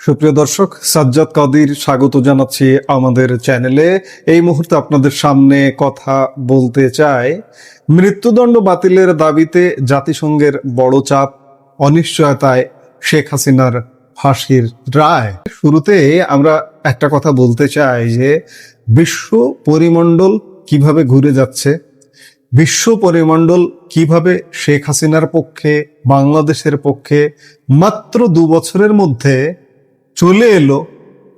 সুপ্রিয় দর্শক, সাজ্জাদ কাদির স্বাগত জানাচ্ছি আমাদের চ্যানেলে। এই মুহূর্তে আপনাদের সামনে কথা বলতে চাই মৃত্যুদণ্ড বাতিলের দাবিতে জাতিসংঘের বড় চাপ, অনিশ্চয়তায় শেখ হাসিনার ফাঁসির রায়। শুরুতে আমরা একটা কথা বলতে চাই যে বিশ্ব পরিমণ্ডল কিভাবে ঘুরে যাচ্ছে, বিশ্ব পরিমণ্ডল কিভাবে শেখ হাসিনার পক্ষে, বাংলাদেশের পক্ষে মাত্র 2 বছরের মধ্যে চলে এলো।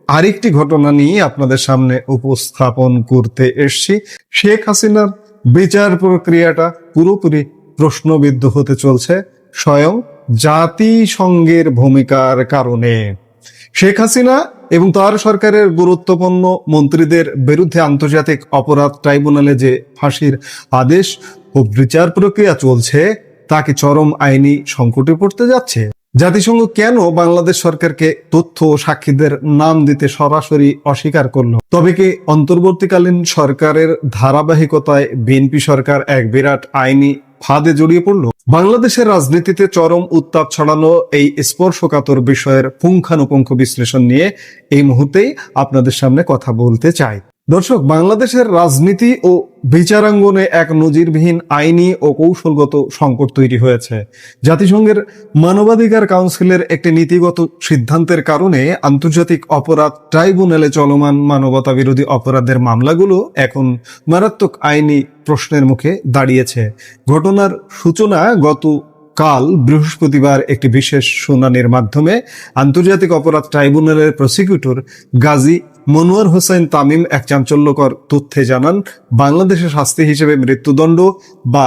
আরেকটি ঘটনা নিয়ে আপনাদের সামনে উপস্থাপন করতে এসছি। শেখ হাসিনার বিচার প্রক্রিয়াটা পুরোপুরি প্রশ্নবিদ্ধ হতে চলছে স্বয়ং জাতিসংঘের ভূমিকার কারণে। শেখ হাসিনা এবং তার সরকারের গুরুত্বপূর্ণ মন্ত্রীদের বিরুদ্ধে আন্তর্জাতিক অপরাধ ট্রাইব্যুনালে যে ফাঁসির আদেশ ও বিচার প্রক্রিয়া চলছে তাকে চরম আইনি সংকটে পড়তে যাচ্ছে। জাতিসংঘ কেন বাংলাদেশ সরকারকে তথ্য ও সাক্ষীদের নাম দিতে সরাসরি অস্বীকার করলো? তবে কি অন্তর্বর্তীকালীন সরকারের ধারাবাহিকতায় বিএনপি সরকার এক বিরাট আইনি ফাঁদে জড়িয়ে পড়লো? বাংলাদেশের রাজনীতিতে চরম উত্তাপ ছড়ানো এই স্পর্শকাতর বিষয়ের পুঙ্খানুপুঙ্খ বিশ্লেষণ নিয়ে এই মুহূর্তেই আপনাদের সামনে কথা বলতে চাই। দর্শক, বাংলাদেশের রাজনীতি ও বিচারাঙ্গনে এক নজিরবিহীন আইনি ও কৌশলগত সংকট তৈরি হয়েছে। জাতিসংঘের মানবাধিকার কাউন্সিলের একটি নীতিগত সিদ্ধান্তের কারণে আন্তর্জাতিক অপরাধ ট্রাইব্যুনালে চলমান মানবতা বিরোধী অপরাধের মামলাগুলো এখন মারাত্মক আইনি প্রশ্নের মুখে দাঁড়িয়েছে। ঘটনার সূচনা কাল বৃহস্পতিবার একটি বিশেষ শুনানির মাধ্যমে আন্তর্জাতিক অপরাধ ট্রাইব্যুনালের প্রসিকিউটর গাজী মনোয়ার হোসেন তামিম এক চাঞ্চল্যকর তথ্যে জানান, বাংলাদেশে শাস্তি হিসেবে মৃত্যুদণ্ড বা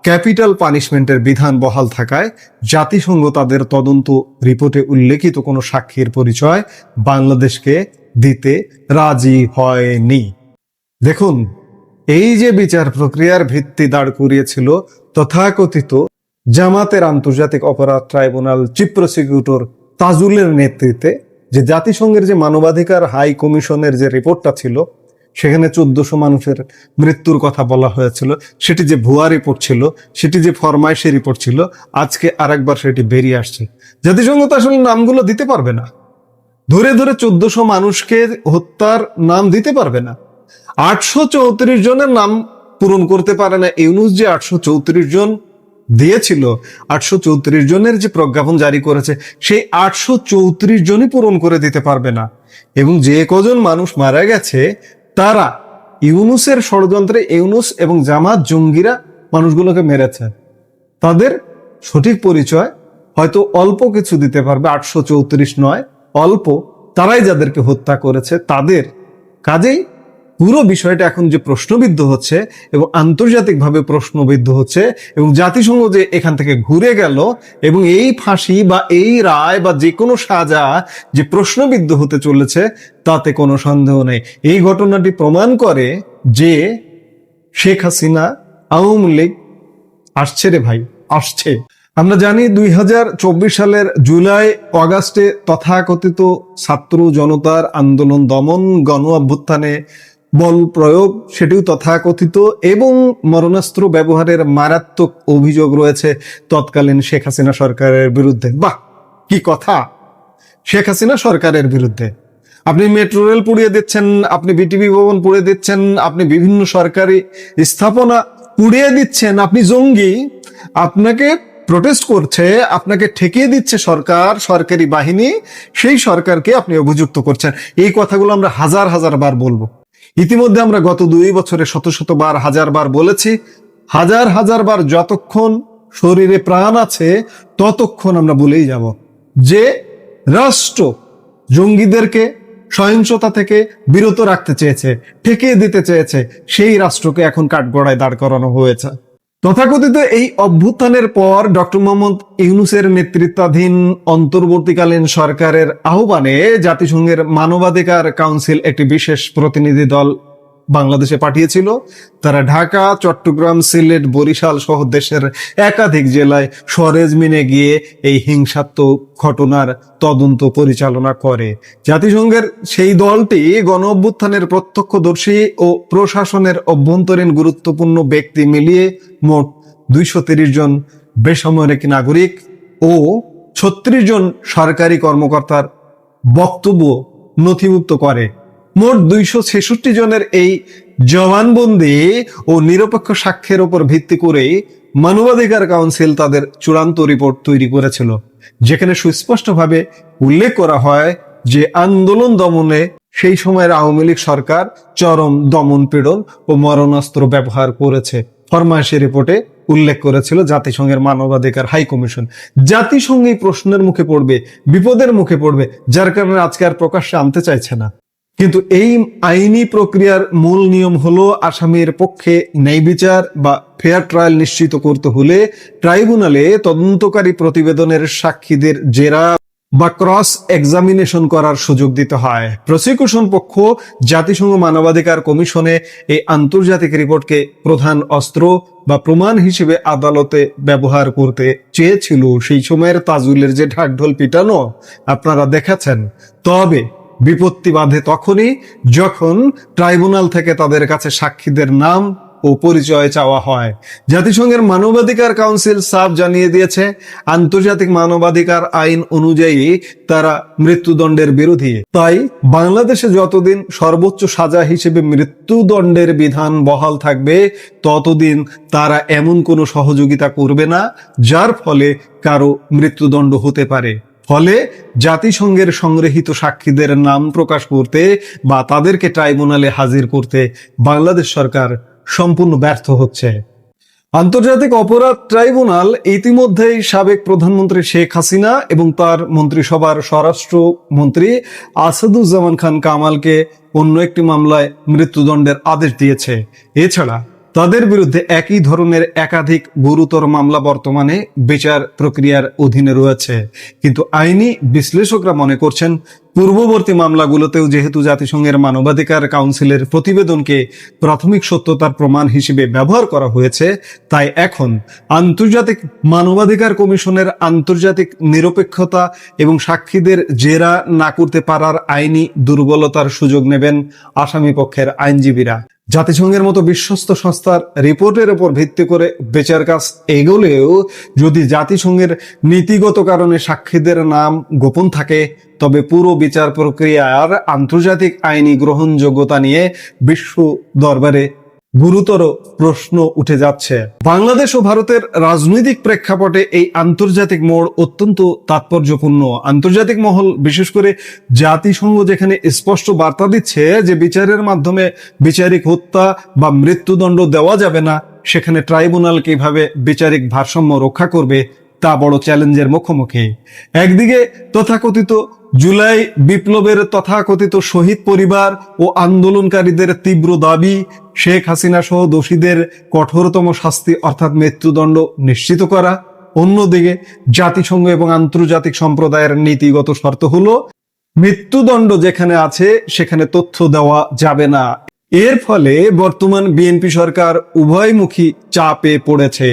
ক্যাপিটাল পানিশমেন্টের বিধান বহাল থাকায় জাতিসংঘ তাদের তদন্ত রিপোর্টে উল্লেখিত কোনো সাক্ষীর পরিচয় বাংলাদেশকে দিতে রাজি হয়নি। দেখুন, এই যে বিচার প্রক্রিয়ার ভিত্তি দাঁড় করিয়েছিল তথাকথিত জামাতের আন্তর্জাতিক অপরাধ ট্রাইব্যুনাল চিফ প্রসিকিউটর তাজুলের নেতৃত্বে, যে জাতিসংঘের যে মানবাধিকার হাই কমিশনের যে রিপোর্টটা ছিল সেখানে 1400 মানুষের মৃত্যুর কথা বলা হয়েছিল, সেটি যে ভুয়া রিপোর্ট ছিল, সেটি যে ফরমাইশি রিপোর্ট ছিল, আজকে আরেকবার সেটি বেরিয়ে আসছে। জাতিসংঘ তো আসলে নামগুলো দিতে পারবে না, ধরে ধরে 1400 মানুষকে হত্যার নাম দিতে পারবে না। 834 জনের নাম পূরণ করতে পারে না। ইউনূস যে 834 জন দিয়েছিল, 834 জনের যে প্রজ্ঞাপন জারি করেছে, সেই 834 জনই পূরণ করে দিতে পারবে না। এবং যে কজন মানুষ মারা গেছে তারা ইউনূসের ষড়যন্ত্রে, ইউনূস এবং জামাত জঙ্গিরা মানুষগুলোকে মেরেছে। তাদের সঠিক পরিচয় হয়তো অল্প কিছু দিতে পারবে, 834 নয়, অল্প, তারাই যাদেরকে হত্যা করেছে তাদের। কাজেই পুরো বিষয়টা এখন যে প্রশ্নবিদ্ধ হচ্ছে এবং আন্তর্জাতিকভাবে প্রশ্নবিদ্ধ হচ্ছে, এবং জাতিসংঘ যে এখান থেকে ঘুরে গেল এবং এই ফাঁসি বা এই রায় বা যে কোনো সাজা যে প্রশ্নবিদ্ধ হতে চলেছে তাতে কোনো সন্দেহ নেই। এই ঘটনাটি প্রমাণ করে যে শেখ হাসিনা, আওয়ামী লীগ আসছে রে ভাই, আসছে। আমরা জানি 2024 সালের জুলাই অগাস্টে তথাকথিত ছাত্র জনতার আন্দোলন দমন, গণ অভ্যুত্থানে বল প্রয়োগ, সেটিও তথাকথিত, এবং মরণাস্ত্র ব্যবহারের মারাত্মক অভিযোগ রয়েছে তৎকালীন শেখ হাসিনা সরকারের বিরুদ্ধে। বাহ, কি কথা! শেখ হাসিনা সরকারের বিরুদ্ধে আপনি মেট্রো রেল পুড়িয়ে দিচ্ছেন, আপনি বিটিভি ভবন পুড়িয়ে দিচ্ছেন, আপনি বিভিন্ন সরকারি স্থাপনা পুড়িয়ে দিচ্ছেন, আপনি জঙ্গি, আপনাকে প্রোটেস্ট করছে, আপনাকে ঠেকিয়ে দিচ্ছে সরকার, সরকারি বাহিনী, সেই সরকারকে আপনি অভিযুক্ত করছেন। এই কথাগুলো আমরা হাজার হাজার বার বলবো। ইতিমধ্যে আমরা গত 2 বছরে শত শত বার, হাজার বার বলেছি। হাজার হাজার বার যতক্ষণ শরীরে প্রাণ আছে ততক্ষণ আমরা বলেই যাব যে রাষ্ট্র জঙ্গিদেরকে সহিংসতা থেকে বিরত রাখতে চেয়েছে, ঠেকিয়ে দিতে চেয়েছে, সেই রাষ্ট্রকে এখন কাঠগড়ায় দাঁড় করানো হয়েছে। তথাকথিত এই অভ্যুত্থানের পর ডক্টর মোহাম্মদ ইউনূসের নেতৃত্বাধীন অন্তর্বর্তীকালীন সরকারের আহ্বানে জাতিসংঘের মানবাধিকার কাউন্সিল একটি বিশেষ প্রতিনিধি দল বাংলাদেশে পাঠিয়েছিল। তারা ঢাকা, চট্টগ্রাম, সিলেট, বরিশাল সহ দেশের একাধিক জেলায় সরেজমিনে গিয়ে এই হিংসাত্মক ঘটনার তদন্ত পরিচালনা করে। জাতিসংঘের সেই দলটি গণ অভ্যুত্থানের প্রত্যক্ষদর্শী ও প্রশাসনের অভ্যন্তরীণ গুরুত্বপূর্ণ ব্যক্তি মিলিয়ে মোট 230 জন বেসামরিক নাগরিক ও 36 জন সরকারি কর্মকর্তার বক্তব্য নথিভুক্ত করে। মোট 266 জনের এই জবানবন্দি ও নিরপেক্ষ সাক্ষ্যের উপর ভিত্তি করে মানবাধিকার কাউন্সিল তাদের চূড়ান্ত রিপোর্ট তৈরি করেছিল, যেখানে সুস্পষ্টভাবে উল্লেখ করা হয় যে আন্দোলন দমনে সেই সময়ের আওয়ামী লীগ সরকার চরম দমন পীড়ন ও মরণাস্ত্র ব্যবহার করেছে। ফরমায়েশি রিপোর্টে উল্লেখ করেছিল জাতিসংঘের মানবাধিকার হাই কমিশন। জাতিসংঘ এই প্রশ্নের মুখে পড়বে, বিপদের মুখে পড়বে, যার কারণে আজকে আর প্রকাশ্যে আনতে চাইছে না। কিন্তু এই আইনি প্রক্রিয়ার মূল নিয়ম হলো আসামির পক্ষে ন্যায় বিচার বা ফেয়ার ট্রায়াল নিশ্চিত করতে হলে ট্রাইব্যুনালে তদন্তকারী প্রতিবেদনের সাক্ষীদের জেরা বা ক্রস এক্সামিনেশন করার সুযোগ দিতে হয়। প্রসিকিউশন পক্ষ জাতিসংঘ মানবাধিকার কমিশনে এই আন্তর্জাতিক রিপোর্টকে প্রধান অস্ত্র বা প্রমাণ হিসেবে আদালতে ব্যবহার করতে চেয়েছিল। সেই সময়ের তাজুলের যে ঢাকঢোল পিটানো আপনারা দেখেছেন। তবে বিপত্তি বাধে তখনই যখন ট্রাইব্যুনাল থেকে তাদের কাছে সাক্ষীদের নাম ও পরিচয় চাওয়া হয়। জাতিসংঘের মানবাধিকার কাউন্সিল সাফ জানিয়ে দিয়েছে, আন্তর্জাতিক মানবাধিকার আইন অনুযায়ী তারা মৃত্যুদণ্ডের বিরোধী। তাই বাংলাদেশে যতদিন সর্বোচ্চ সাজা হিসেবে মৃত্যুদণ্ডের বিধান বহাল থাকবে, ততদিন তারা এমন কোনো সহযোগিতা করবে না যার ফলে কারো মৃত্যুদণ্ড হতে পারে। ফলে জাতিসংঘের সংগৃহীত সাক্ষীদের নাম প্রকাশ করতে বা তাদেরকে ট্রাইব্যুনালে হাজির করতে বাংলাদেশ সরকার সম্পূর্ণ ব্যর্থ হচ্ছে। আন্তর্জাতিক অপরাধ ট্রাইব্যুনাল ইতিমধ্যেই সাবেক প্রধানমন্ত্রী শেখ হাসিনা এবং তার মন্ত্রিসভার স্বরাষ্ট্রমন্ত্রী আসাদুজ্জামান খান কামালকে অন্য একটি মামলায় মৃত্যুদণ্ডের আদেশ দিয়েছে। এছাড়া তাদের বিরুদ্ধে একই ধরনের একাধিক গুরুতর মামলা বর্তমানে বিচার প্রক্রিয়ার অধীনে রয়েছে। কিন্তু আইনি বিশ্লেষকরা মনে করছেন, পূর্ববর্তী মামলাগুলোতেও যেহেতু জাতিসংঘের মানবাধিকার কাউন্সিলের প্রতিবেদনকে প্রাথমিক সত্যতার প্রমাণ হিসেবে ব্যবহার করা হয়েছে, তাই এখন আন্তর্জাতিক মানবাধিকার কমিশনের আন্তর্জাতিক নিরপেক্ষতা এবং সাক্ষীদের জেরা না করতে পারার আইনি দুর্বলতার সুযোগ নেবেন আসামি পক্ষের আইনজীবীরা। জাতিসংঘের মতো বিশ্বস্ত সংস্থার রিপোর্টের উপর ভিত্তি করে বিচার কাজ এগোলেও যদি জাতিসংঘের নীতিগত কারণে সাক্ষীদের নাম গোপন থাকে, তবে পুরো বিচার প্রক্রিয়ার আন্তর্জাতিক আইনি গ্রহণযোগ্যতা নিয়ে বিশ্ব দরবারে গুরুতর প্রশ্ন উঠে যাচ্ছে। বাংলাদেশ ও ভারতের রাজনৈতিক প্রেক্ষাপটে এই আন্তর্জাতিক মোড় অত্যন্ত তাৎপর্যপূর্ণ। আন্তর্জাতিক মহল, বিশেষ করে জাতিসংঘ, যেখানে স্পষ্ট বার্তা দিচ্ছে যে বিচারের মাধ্যমে বিচারিক হত্যা বা মৃত্যুদণ্ড দেওয়া যাবে না, সেখানে ট্রাইব্যুনাল কিভাবে বিচারিক ভারসাম্য রক্ষা করবে তা বড় চ্যালেঞ্জের মুখোমুখি। একদিকে তথাকথিত জুলাই বিপ্লবের তথাকথিত শহীদ পরিবার ও আন্দোলনকারীদের তীব্র দাবি শেখ হাসিনা সহ দোষীদের কঠোরতম শাস্তি অর্থাৎ মৃত্যুদণ্ড নিশ্চিত করা। অন্যদিকে জাতিসংঘ এবং আন্তর্জাতিক সম্প্রদায়ের নীতিগত শর্ত হলো মৃত্যুদণ্ড যেখানে আছে সেখানে তথ্য দেওয়া যাবে না। এর ফলে বর্তমান বিএনপি সরকার উভয়মুখী চাপে পড়েছে।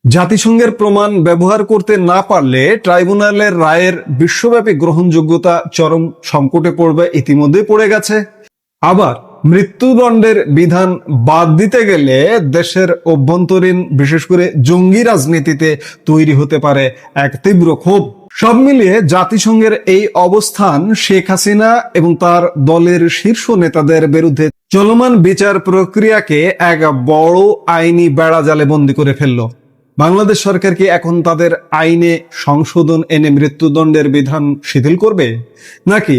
জাতিসংঘের প্রমাণ ব্যবহার করতে না পারলে ট্রাইব্যুনালের রায়ের বিশ্বব্যাপী গ্রহণযোগ্যতা চরম সংকটে পড়বে, ইতিমধ্যে পড়ে গেছে। আবার মৃত্যুদণ্ডের বিধান বাদ দিতে গেলে দেশের অভ্যন্তরীণ, বিশেষ করে জঙ্গি রাজনীতিতে তৈরি হতে পারে এক তীব্র ক্ষোভ। সব মিলিয়ে জাতিসংঘের এই অবস্থান শেখ হাসিনা এবং তার দলের শীর্ষ নেতাদের বিরুদ্ধে চলমান বিচার প্রক্রিয়াকে এক বড় আইনি বেড়াজালে বন্দী করে ফেলল। বাংলাদেশ সরকার কি এখন তাদের আইনে সংশোধন এনে মৃত্যুদণ্ডের বিধান শিথিল করবে, নাকি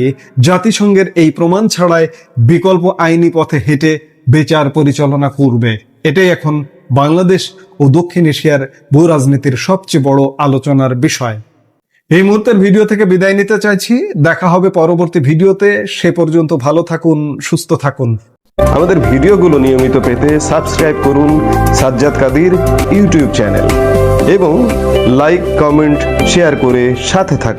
জাতিসংঘের এই প্রমাণ ছাড়াই বিকল্প আইনি পথে হেঁটে বিচার পরিচালনা করবে? এটাই এখন বাংলাদেশ ও দক্ষিণ এশিয়ার ভূ রাজনীতির সবচেয়ে বড় আলোচনার বিষয়। এই মুহূর্তের ভিডিও থেকে বিদায় নিতে চাইছি। দেখা হবে পরবর্তী ভিডিওতে। সে পর্যন্ত ভালো থাকুন, সুস্থ থাকুন। আমাদের ভিডিওগুলো নিয়মিত পেতে সাবস্ক্রাইব করুন সাজ্জাদ কাদির ইউটিউব চ্যানেল এবং লাইক, কমেন্ট, শেয়ার করে সাথে থাকুন।